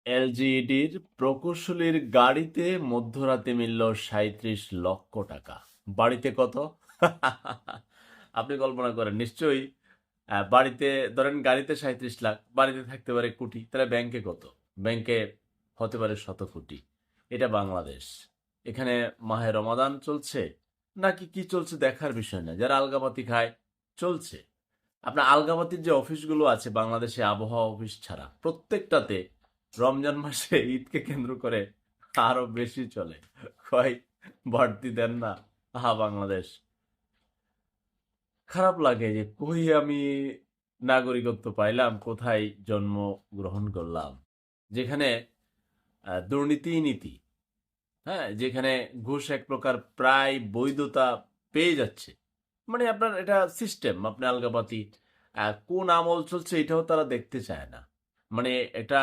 এলজিইডির প্রকৌশলীর গাড়িতে মধ্যরাতে মিলল ৩৭ লক্ষ টাকা। বাড়িতে কত? আপনি কল্পনা করেন নিশ্চয়ই। বাড়িতে ধরেন গাড়িতে ৩৭ লাখ, বাড়িতে থাকতে পারে কোটি, তাহলে ব্যাংকে কত? ব্যাংকে হতে পারে শত কোটি। এটা বাংলাদেশ। এখানে মাহে রমাদান চলছে নাকি কি চলছে দেখার বিষয় না, যারা আলগাপাতি খায় চলছে। আপনার আলগাপাতির যে অফিসগুলো আছে বাংলাদেশে, আবহাওয়া অফিস ছাড়া প্রত্যেকটাতে রমজান মাসে ঈদকে কেন্দ্র করে আরো বেশি চলে। কয় বাড়তি দেন না। বাংলাদেশ। খারাপ লাগে যে কই আমি নাগরিকত্ব পাইলাম, কোথায় জন্ম গ্রহণ করলাম, যেখানে দুর্নীতিই নীতি। হ্যাঁ, যেখানে ঘুষ এক প্রকার প্রায় বৈধতা পেয়ে যাচ্ছে। মানে আপনার এটা সিস্টেম, আপনি আলগাপাতি কোন আমল চলছে এটাও তারা দেখতে চায় না। মানে এটা